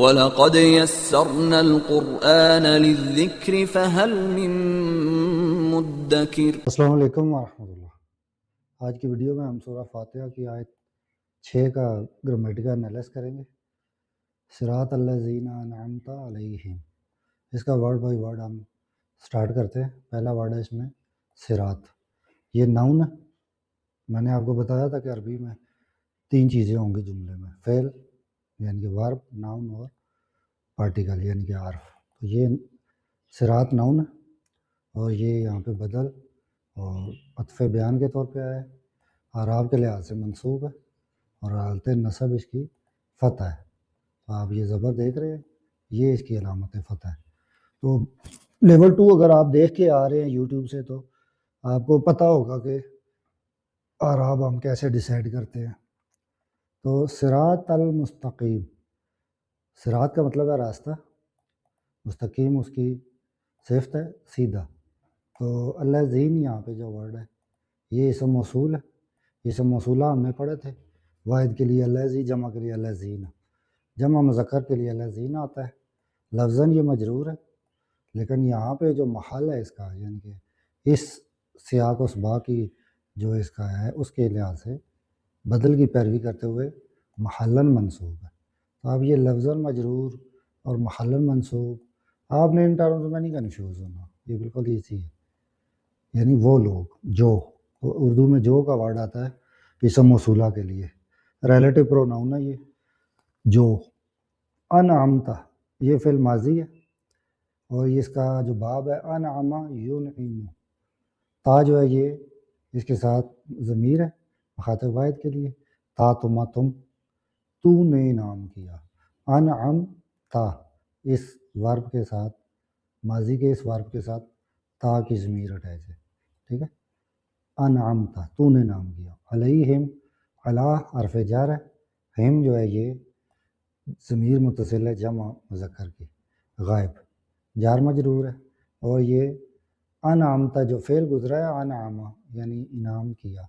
وَلَقَدْ يَسَّرْنَا الْقُرْآنَ لِلذِّكْرِ فَهَلْ مِن مُدَّكِرٍ۔ السلام علیکم ورحمۃ اللہ۔ آج کی ویڈیو میں ہم سورہ فاتحہ کی آیت 6 کا گرامیٹیکل انالیسس کریں گے۔ صراط الذین انعمت علیہم، اس کا ورڈ بائی ورڈ ہم سٹارٹ کرتے ہیں۔ پہلا ورڈ ہے اس میں صراط، یہ ناؤن ہے۔ میں نے آپ کو بتایا تھا کہ عربی میں 3 چیزیں ہوں گی جملے میں، فعل یعنی کہ ورب، ناؤن اور پارٹیکل یعنی کہ حرف۔ تو یہ صراط ناؤن ہے اور یہ یہاں پہ بدل اور عطف بیان کے طور پہ آیا ہے، اعراب کے لحاظ سے منصوب ہے اور حالت نصب اس کی فتح ہے۔ تو آپ یہ زبر دیکھ رہے ہیں، یہ اس کی علامت فتح ہے۔ تو لیول 2 اگر آپ دیکھ کے آ رہے ہیں یوٹیوب سے تو آپ کو پتہ ہوگا کہ اعراب ہم کیسے ڈیسائیڈ کرتے ہیں۔ تو صراط المستقیم، صراط کا مطلب ہے راستہ، مستقیم اس کی صفت ہے سیدھا۔ تو الذین یہاں پہ جو ورڈ ہے یہ اسم موصول ہے۔ اسم موصولہ ہم نے پڑھے تھے، واحد کے لیے الذی، جمع کے لیے الذین، جمع مذکر کے لیے الذین آتا ہے۔ لفظاً یہ مجرور ہے، لیکن یہاں پہ جو محل ہے اس کا یعنی کہ اس سیاق و سباق کی جو اس کا ہے اس کے لحاظ سے بدل کی پیروی کرتے ہوئے محلاً منصوب ہے۔ تو اب یہ لفظاً مجرور اور محلاً منصوب، آپ نے ان ٹرمز میں نہیں کنفیوز ہونا، یہ بالکل ایزی ہے۔ یعنی وہ لوگ جو، اردو میں جو کا ورڈ آتا ہے اسم موصولہ کے لیے، ریلیٹو پروناؤن ہے یہ جو۔ انعمت، یہ فعل ماضی ہے اور اس کا جو باب ہے انعم ینعم، تا جو ہے یہ اس کے ساتھ ضمیر ہے مخاطب واحد کے لیے، تا تم تو نے انعام کیا۔ انعم تا، اس ورب کے ساتھ، ماضی کے اس ورب کے ساتھ تا کی ضمیر اٹیچ ہے، ٹھیک ہے۔ انعمت، تو نے انعام کیا۔ علیہم، علی حرف جر ہے، ہم جو ہے یہ ضمیر متصل ہے جمع مذکر کی، غائب، جار مجرور ہے۔ اور یہ انعمت جو فعل گزرا ہے انعم یعنی انعام کیا،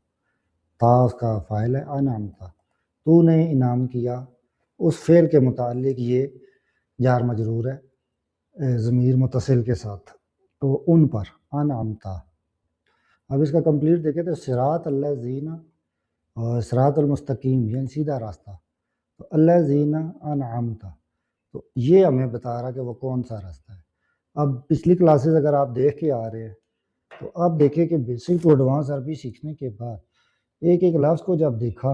تا اس کا فاعل ہے، انعمت تو نے انعام کیا، اس فعل کے متعلق یہ جار مجرور ہے ضمیر متصل کے ساتھ، تو ان پر انعمت۔ اب اس کا کمپلیٹ دیکھیں تو صراط الذین اور صراط المستقیم یعنی سیدھا راستہ، تو الذین انعمت، تو یہ ہمیں بتا رہا کہ وہ کون سا راستہ ہے۔ اب پچھلی کلاسز اگر آپ دیکھ کے آ رہے ہیں تو آپ دیکھیں کہ بیسک ٹو ایڈوانس عربی سیکھنے کے بعد ایک ایک لفظ کو جب دیکھا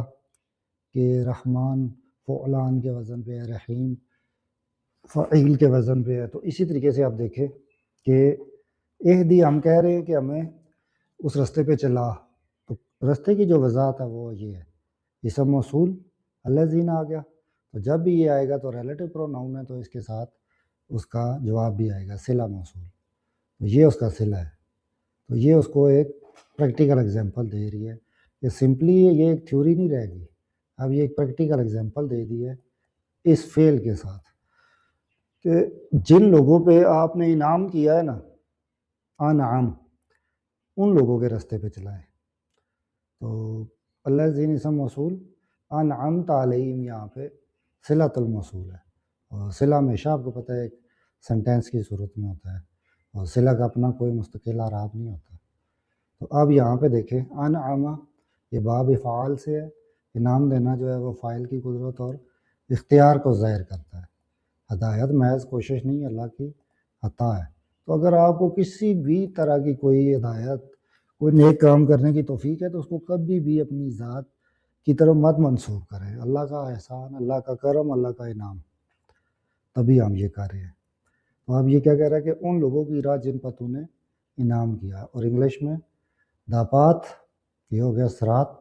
کہ رحمان فعلان کے وزن پہ ہے، رحیم فعیل کے وزن پہ ہے، تو اسی طریقے سے آپ دیکھیں کہ اہدی ہم کہہ رہے ہیں کہ ہمیں اس راستے پہ چلا، تو راستے کی جو وضاحت ہے وہ یہ ہے، اسم موصول الذین آ گیا، تو جب بھی یہ آئے گا تو ریلیٹو پروناؤن ہے، تو اس کے ساتھ اس کا جواب بھی آئے گا صلہ موصول، تو یہ اس کا صلہ ہے۔ تو یہ اس کو ایک پریکٹیکل ایگزامپل دے رہی ہے کہ سمپلی یہ ایک تھیوری نہیں رہے گی، اب یہ ایک پریکٹیکل ایگزامپل دے دی ہے اس فعل کے ساتھ کہ جن لوگوں پہ آپ نے انعام کیا ہے نا، انعام، ان لوگوں کے راستے پہ چلائیں۔ تو الذین اسم موصول، انعمت علیہم یہاں پہ صلۃ الموصول ہے، اور صلہ ہمیشہ آپ کو پتہ ہے ایک سنٹینس کی صورت میں ہوتا ہے اور صلہ کا اپنا کوئی مستقل اعراب نہیں ہوتا۔ تو اب یہاں پہ دیکھیں انعم، یہ باب افعال سے ہے، انعام دینا جو ہے وہ فاعل کی قدرت اور اختیار کو ظاہر کرتا ہے، ہدایت محض کوشش نہیں، اللہ کی عطا ہے۔ تو اگر آپ کو کسی بھی طرح کی کوئی ہدایت، کوئی نیک کام کرنے کی توفیق ہے تو اس کو کبھی بھی اپنی ذات کی طرف مت منسوب کریں، اللہ کا احسان، اللہ کا کرم، اللہ کا انعام، تبھی ہم یہ کر رہے ہیں۔ تو اب یہ کیا کہہ رہا ہے کہ ان لوگوں کی راہ جن پر تو نے انعام کیا، اور انگلش میں دا پاتھ، یہ ہو گیا صراط،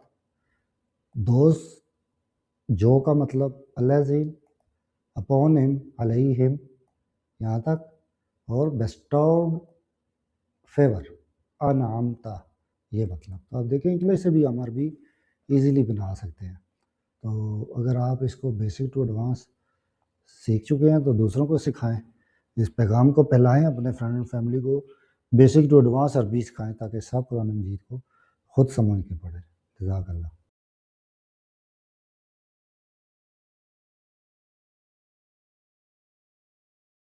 دوز جو کا مطلب الذین، اپون ہم علیہم یہاں تک، اور بیسٹوڈ فیور انعمتا، یہ مطلب۔ تو آپ دیکھیں انگلش سے بھی ہم عربی ایزیلی بنا سکتے ہیں۔ تو اگر آپ اس کو بیسک ٹو ایڈوانس سیکھ چکے ہیں تو دوسروں کو سکھائیں، اس پیغام کو پھیلائیں، اپنے فرینڈ اینڈ فیملی کو بیسک ٹو ایڈوانس عربی سکھائیں تاکہ سب قرآن مجید کو خود سمجھ کے پڑھیں۔ جزاک اللہ۔